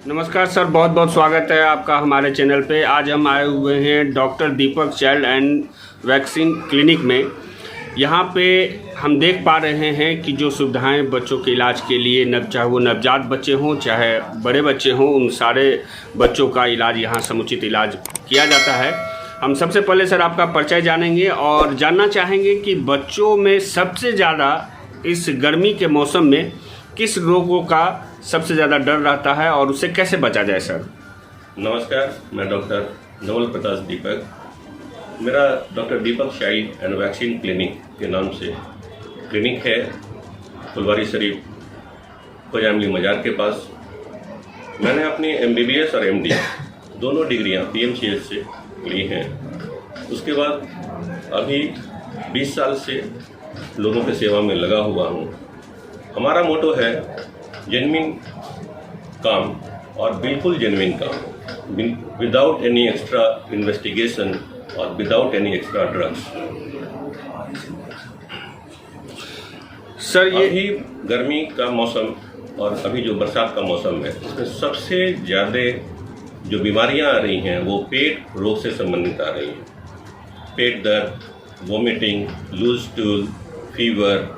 नमस्कार सर, बहुत बहुत स्वागत है आपका हमारे चैनल पे। आज हम आए हुए हैं doctor Deepak child and vaccine clinic में। यहाँ पे हम देख पा रहे हैं कि जो सुविधाएं बच्चों के इलाज के लिए चाहे वो नवजात बच्चे हों चाहे बड़े बच्चे हों, उन सारे बच्चों का इलाज यहाँ समुचित इलाज किया जाता है। हम सबसे पहले सर आपका परिचय जानेंगे और जानना चाहेंगे कि बच्चों में सबसे ज़्यादा इस गर्मी के मौसम में किस रोगों का सबसे ज़्यादा डर रहता है और उससे कैसे बचा जाए सर? नमस्कार, मैं डॉक्टर नवल प्रकाश दीपक। मेरा doctor Deepak child and vaccine clinic के नाम से क्लिनिक है, फुलवारी शरीफ खोजामली मज़ार के पास। मैंने अपनी MBBS और MD दोनों डिग्रियां PMCH से ली हैं। उसके बाद अभी 20 साल से लोगों की सेवा में लगा हुआ हूँ। हमारा मोटो है जेन्युइन काम और बिल्कुल जेन्युइन काम, विदाउट एनी एक्स्ट्रा इन्वेस्टिगेशन और without any extra drugs. Sir ये अभी गर्मी का मौसम और अभी जो बरसात का मौसम है, इसमें सबसे ज़्यादा जो बीमारियां आ रही हैं वो पेट रोग से संबंधित आ रही हैं। पेट दर्द, वोमिटिंग, लूज स्टूल, फीवर,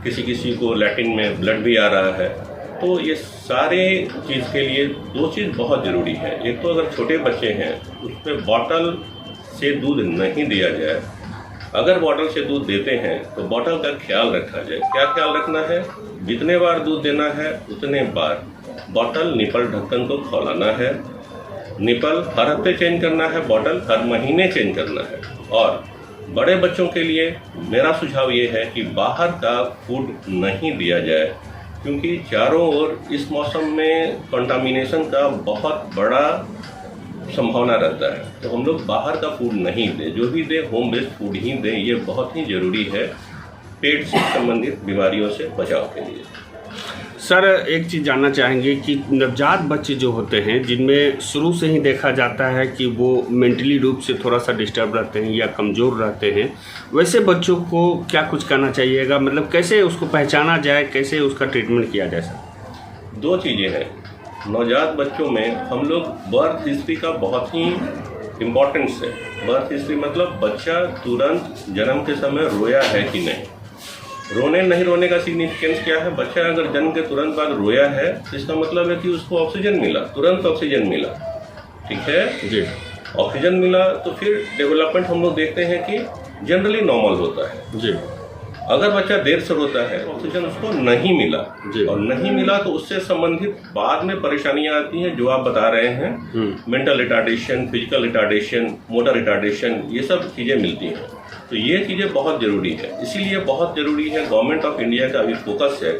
किसी को लैट्रिन में ब्लड भी आ रहा है। तो ये सारे चीज़ के लिए दो चीज़ बहुत ज़रूरी है। एक तो अगर छोटे बच्चे हैं उसमें बॉटल से दूध नहीं दिया जाए। अगर बॉटल से दूध देते हैं तो बॉटल का ख्याल रखा जाए। क्या ख्याल रखना है? जितने बार दूध देना है उतने बार बॉटल निपल ढक्कन को खोलाना है। निपल हर हफ्ते चेंज करना है, बॉटल हर महीने चेंज करना है। और बड़े बच्चों के लिए मेरा सुझाव ये है कि बाहर का फूड नहीं दिया जाए, क्योंकि चारों ओर इस मौसम में कंटामिनेशन का बहुत बड़ा संभावना रहता है। तो हम लोग बाहर का फूड नहीं दें, जो भी दें होम बेस्ड फूड ही दें। ये बहुत ही ज़रूरी है पेट से संबंधित बीमारियों से बचाव के लिए। सर एक चीज़ जानना चाहेंगे कि नवजात बच्चे जो होते हैं, जिनमें शुरू से ही देखा जाता है कि वो मेंटली रूप से थोड़ा सा डिस्टर्ब रहते हैं या कमज़ोर रहते हैं, वैसे बच्चों को क्या कुछ करना चाहिएगा? मतलब कैसे उसको पहचाना जाए, कैसे उसका ट्रीटमेंट किया जाए सर? दो चीज़ें हैं। नवजात बच्चों में हम लोग बर्थ हिस्ट्री का बहुत ही इम्पोर्टेंस है। बर्थ हिस्ट्री मतलब बच्चा तुरंत जन्म के समय रोया है कि नहीं। रोने नहीं रोने का सिग्निफिकेंस क्या है? बच्चा अगर जन्म के तुरंत बाद रोया है तो इसका मतलब है कि उसको ऑक्सीजन मिला, तुरंत ऑक्सीजन मिला। ठीक है जी। ऑक्सीजन मिला तो फिर डेवलपमेंट हम लोग देखते हैं कि जनरली नॉर्मल होता है। जी। अगर बच्चा देर से रोता है, ऑक्सीजन उसको नहीं मिला जी। और नहीं मिला तो उससे संबंधित बाद में परेशानियां आती हैं जो आप बता रहे हैं। Mental retardation, physical retardation, motor retardation, ये सब चीज़ें मिलती हैं। तो ये चीज़ें बहुत ज़रूरी है। इसीलिए बहुत ज़रूरी है, गवर्नमेंट ऑफ इंडिया का अभी फोकस है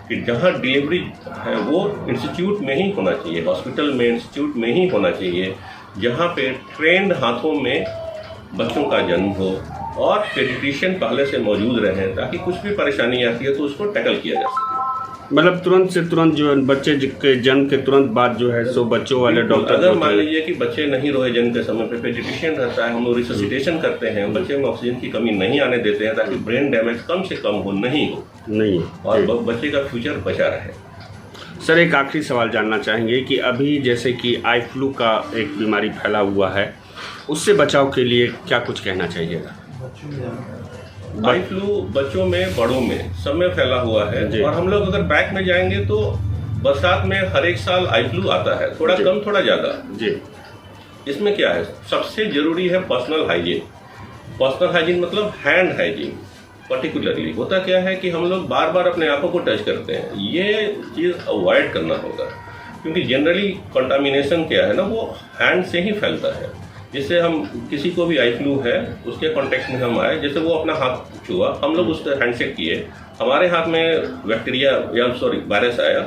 कि जहाँ डिलीवरी है वो इंस्टीट्यूट में ही होना चाहिए, हॉस्पिटल में, इंस्टीट्यूट में ही होना चाहिए, जहाँ पे ट्रेंड हाथों में बच्चों का जन्म हो और पेडिट्रिशियन पहले से मौजूद रहें, ताकि कुछ भी परेशानी आती है तो उसको टैकल किया जा सके। मतलब तुरंत से तुरंत जो बच्चे के जन्म के तुरंत बाद जो है सो बच्चों वाले डॉक्टर, अगर मान लीजिए कि बच्चे नहीं रोए जन्म के समय पे, पेडिट्रिशियन रहता है, हम लोग रिससिटेशन करते हैं, बच्चे में ऑक्सीजन की कमी नहीं आने देते हैं ताकि ब्रेन डैमेज कम से कम हो, नहीं और बच्चे का फ्यूचर बचा रहे। सर एक आखिरी सवाल जानना चाहेंगे कि अभी जैसे कि आई फ्लू का एक बीमारी फैला हुआ है, उससे बचाव के लिए क्या कुछ कहना चाहिएगा? आई फ्लू बच्चों में, बड़ों में, सब में फैला हुआ है। और हम लोग अगर बैक में जाएंगे तो बरसात में हर एक साल आई फ्लू आता है, थोड़ा कम थोड़ा ज़्यादा। जी। इसमें क्या है? सबसे जरूरी है पर्सनल हाइजीन। पर्सनल हाइजीन मतलब हैंड हाइजीन। पर्टिकुलरली होता क्या है कि हम लोग बार बार अपने आंखों को टच करते हैं, ये चीज़ अवॉइड करना होगा, क्योंकि जनरली कंटामिनेशन क्या है ना, वो हैंड से ही फैलता है। जिससे हम किसी को भी आई फ्लू है उसके कांटेक्ट में हम आए, जैसे वो अपना हाथ छुआ, हम लोग उससे हैंडशेक किए, हमारे हाथ में बैक्टीरिया या वायरस आया,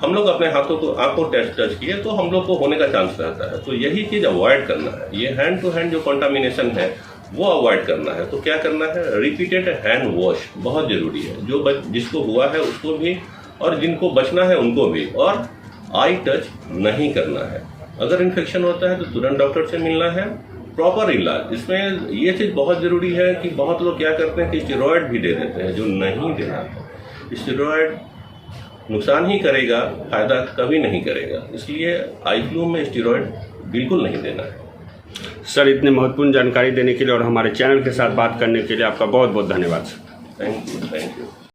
हम लोग अपने हाथों को आंखों टच किए तो हम लोग को होने का चांस रहता है। तो यही चीज़ अवॉइड करना है। ये हैंड टू हैंड जो कंटामिनेशन है वो अवॉइड करना है। तो क्या करना है? रिपीटेड हैंड वॉश बहुत ज़रूरी है। जो जिसको हुआ है उसको भी और जिनको बचना है उनको भी। और आई टच नहीं करना है। अगर इन्फेक्शन होता है तो तुरंत डॉक्टर से मिलना है। प्रॉपर इलाज, इसमें ये चीज़ बहुत ज़रूरी है कि बहुत लोग क्या करते हैं कि स्टेरॉयड भी दे देते हैं, जो नहीं देना है। स्टेरॉयड नुकसान ही करेगा, फायदा कभी नहीं करेगा। इसलिए आई फ्लू में स्टेरॉयड बिल्कुल नहीं देना है। सर, इतने महत्वपूर्ण जानकारी देने के लिए और हमारे चैनल के साथ बात करने के लिए आपका बहुत बहुत धन्यवाद सर। Thank you.